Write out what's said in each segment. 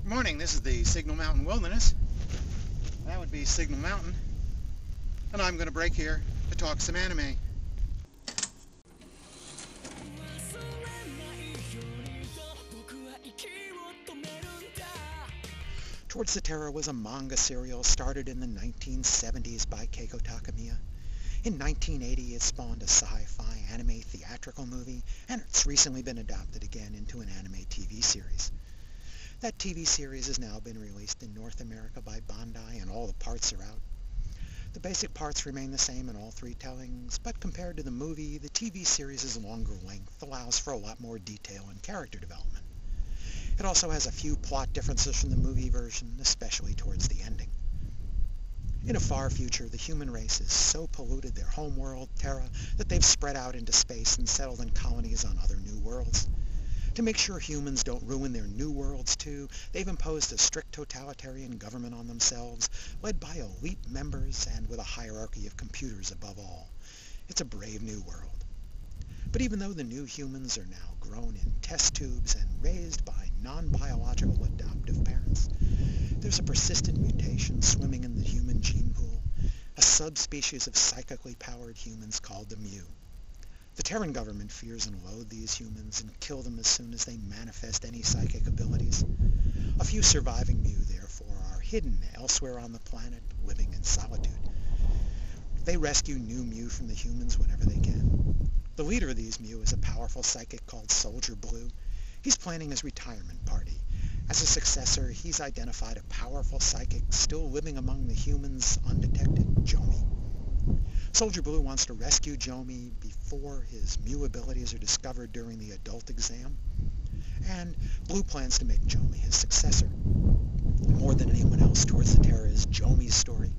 Good morning, this is the Signal Mountain Wilderness. That would be Signal Mountain. And I'm going to break here to talk some anime. Towards the Terror was a manga serial started in the 1970s by Keiko Takemiya. In 1980 it spawned a sci-fi anime theatrical movie, and it's recently been adapted again into an anime TV series. That TV series has now been released in North America by Bandai, and all the parts are out. The basic parts remain the same in all three tellings, but compared to the movie, the TV series' longer length allows for a lot more detail and character development. It also has a few plot differences from the movie version, especially towards the ending. In a far future, the human race has so polluted their homeworld, Terra, that they've spread out into space and settled in colonies on other new worlds. To make sure humans don't ruin their new worlds too, they've imposed a strict totalitarian government on themselves, led by elite members and with a hierarchy of computers above all. It's a brave new world. But even though the new humans are now grown in test tubes and raised by non-biological adoptive parents, there's a persistent mutation swimming in the human gene pool, a subspecies of psychically powered humans called the Mu. The Terran government fears and loathes these humans and kill them as soon as they manifest any psychic abilities. A few surviving Mu, therefore, are hidden elsewhere on the planet, living in solitude. They rescue new Mu from the humans whenever they can. The leader of these Mu is a powerful psychic called Soldier Blue. He's planning his retirement party. As a successor, he's identified a powerful psychic still living among the humans undetected, Jomi. Soldier Blue wants to rescue Jomi before his Mu abilities are discovered during the adult exam, and Blue plans to make Jomi his successor. More than anyone else, Towards the Terror is Jomi's story.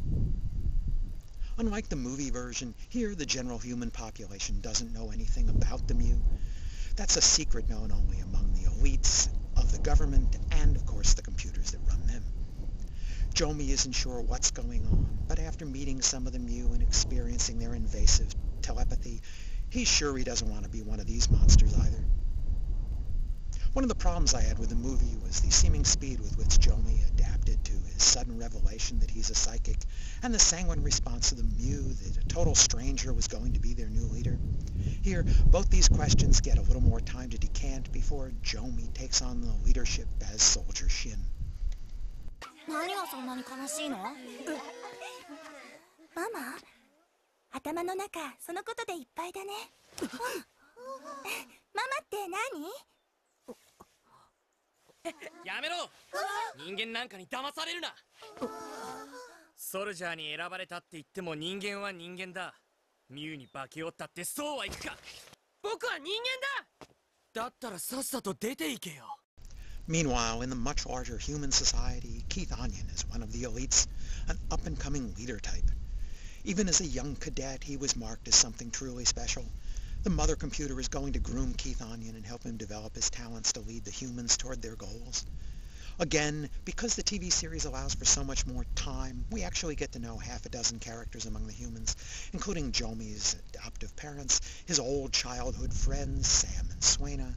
Unlike the movie version, here the general human population doesn't know anything about the Mu. That's a secret known only among the elites of the government and, of course, the computers that run them. Jomi isn't sure what's going on, but after meeting some of the Mu and experiencing their invasive telepathy, he's sure he doesn't want to be one of these monsters either. One of the problems I had with the movie was the seeming speed with which Jomi adapted to his sudden revelation that he's a psychic, and the sanguine response of the Mu that a total stranger was going to be their new leader. Here, both these questions get a little more time to decant before Jomi takes on the leadership as Soldier Shin. 何がそんなに悲しいの？ママ？頭の中そのことでいっぱいだね。ママって何？やめろ！人間なんかに騙されるな。ソルジャーに選ばれたって言っても人間は人間だ。ミュウに化けおったってそうはいくか。僕は人間だ。だったらさっさと出ていけよ。 Meanwhile, in the much larger human society, Keith Onion is one of the elites, an up-and-coming leader type. Even as a young cadet, he was marked as something truly special. The mother computer is going to groom Keith Onion and help him develop his talents to lead the humans toward their goals. Again, because the TV series allows for so much more time, we actually get to know half a dozen characters among the humans, including Jomi's adoptive parents, his old childhood friends, Sam and Suena,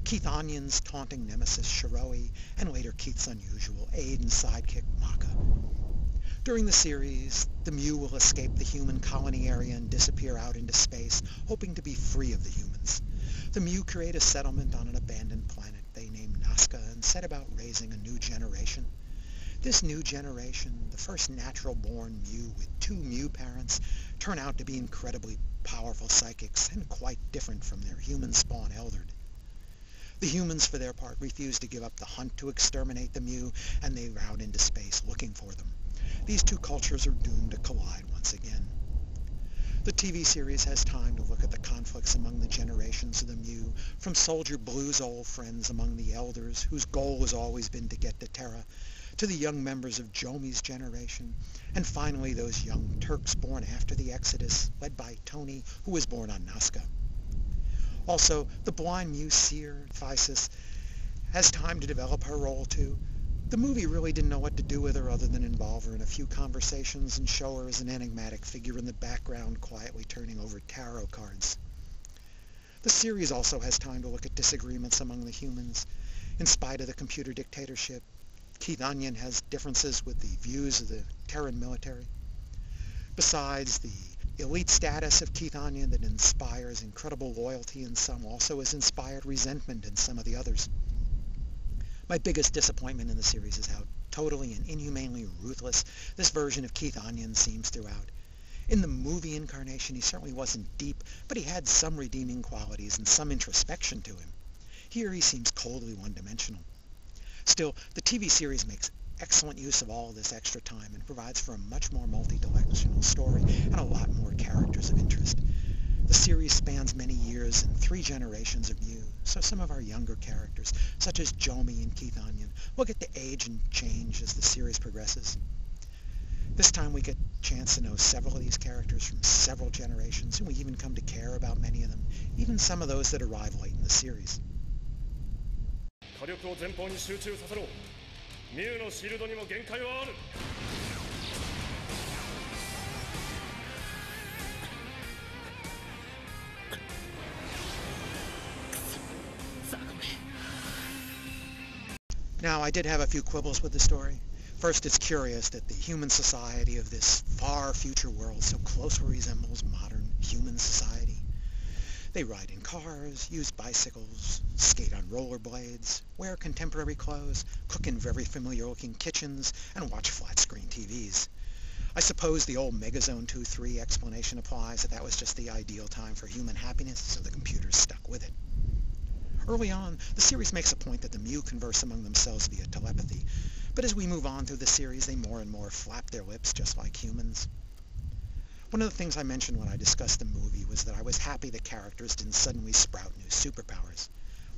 Keith Onion's taunting nemesis, Shiroi, and later Keith's unusual aide and sidekick, Maka. During the series, the Mu will escape the human colony area and disappear out into space, hoping to be free of the humans. The Mu create a settlement on an abandoned planet they name Nazca and set about raising a new generation. This new generation, the first natural-born Mu with two Mu parents, turn out to be incredibly powerful psychics and quite different from their human spawn eldred. The humans, for their part, refuse to give up the hunt to exterminate the Mu, and they rout into space looking for them. These two cultures are doomed to collide once again. The TV series has time to look at the conflicts among the generations of the Mu, from Soldier Blue's old friends among the elders, whose goal has always been to get to Terra, to the young members of Jomi's generation, and finally those young Turks born after the Exodus, led by Tony, who was born on Nazca. Also, the blind Mu seer, Physis, has time to develop her role too. The movie really didn't know what to do with her other than involve her in a few conversations and show her as an enigmatic figure in the background quietly turning over tarot cards. The series also has time to look at disagreements among the humans. In spite of the computer dictatorship, Keith Onion has differences with the views of the Terran military. Besides, the elite status of Keith Onion that inspires incredible loyalty in some also has inspired resentment in some of the others. My biggest disappointment in the series is how totally and inhumanely ruthless this version of Keith Onion seems throughout. In the movie incarnation, he certainly wasn't deep, but he had some redeeming qualities and some introspection to him. Here he seems coldly one-dimensional. Still, the TV series makes excellent use of all this extra time and provides for a much more multi-dimensional story and a lot more characters of interest. The series spans many years and 3 generations of Mew, so some of our younger characters, such as Jomi and Keith Onion, will get to age and change as the series progresses. This time we get a chance to know several of these characters from several generations, and we even come to care about many of them, even some of those that arrive late in the series. 火力を前方に集中させろ。ミュウのシールドにも限界はある。Now, I did have a few quibbles with the story. First, it's curious that the human society of this far future world so closely resembles modern human society. They ride in cars, use bicycles, skate on rollerblades, wear contemporary clothes, cook in very familiar-looking kitchens, and watch flat-screen TVs. I suppose the old Megazone 2-3 explanation applies, that was just the ideal time for human happiness, so the computers stuck with it. Early on, the series makes a point that the Mew converse among themselves via telepathy, but as we move on through the series, they more and more flap their lips just like humans. One of the things I mentioned when I discussed the movie was that I was happy the characters didn't suddenly sprout new superpowers.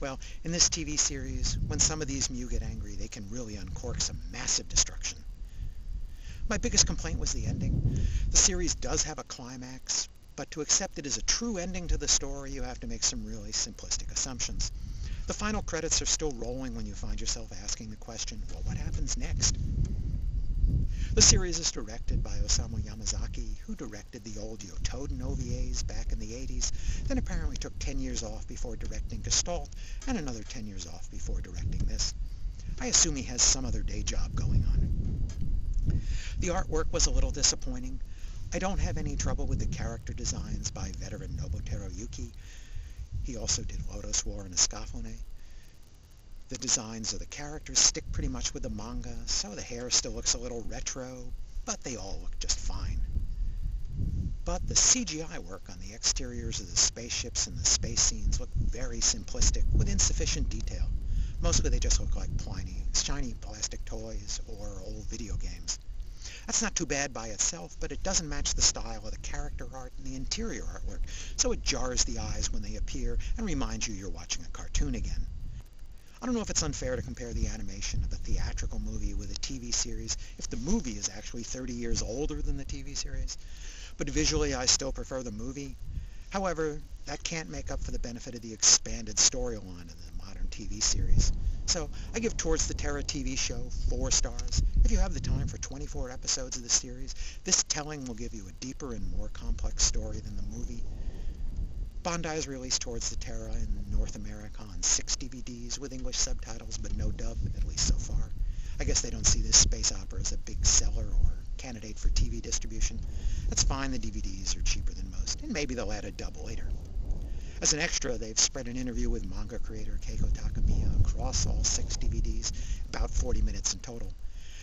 Well, in this TV series, when some of these Mew get angry, they can really uncork some massive destruction. My biggest complaint was the ending. The series does have a climax, but to accept it as a true ending to the story, you have to make some really simplistic assumptions. The final credits are still rolling when you find yourself asking the question, well, what happens next? The series is directed by Osamu Yamazaki, who directed the old Yotoden OVAs back in the 80s, then apparently took 10 years off before directing Gestalt, and another 10 years off before directing this. I assume he has some other day job going on. The artwork was a little disappointing. I don't have any trouble with the character designs by veteran Nobutaro Yuki. He also did Lotus War and Escaflowne. The designs of the characters stick pretty much with the manga, so the hair still looks a little retro, but they all look just fine. But the CGI work on the exteriors of the spaceships and the space scenes look very simplistic, with insufficient detail. Mostly they just look like shiny plastic toys or old video games. That's not too bad by itself, but it doesn't match the style of the character art and the interior artwork, so it jars the eyes when they appear and reminds you you're watching a cartoon again. I don't know if it's unfair to compare the animation of a theatrical movie with a TV series if the movie is actually 30 years older than the TV series, but visually I still prefer the movie. However, that can't make up for the benefit of the expanded storyline of the modern TV series. So I give Towards the Terra TV show 4 stars. If you have the time for 24 episodes of the series, this telling will give you a deeper and more complex story than the movie. Bandai has released Towards the Terra in North America on 6 DVDs with English subtitles, but no dub, at least so far. I guess they don't see this space opera as a big seller or candidate for TV distribution. That's fine, the DVDs are cheaper than most, and maybe they'll add a dub later. As an extra, they've spread an interview with manga creator Keiko Takamiya across all 6 DVDs, about 40 minutes in total.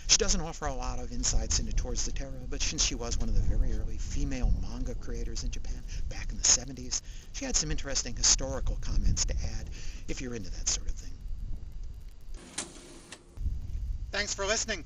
She doesn't offer a lot of insights into Towards the Terra, but since she was one of the very early female manga creators in Japan back in the 70s, she had some interesting historical comments to add if you're into that sort of thing. Thanks for listening.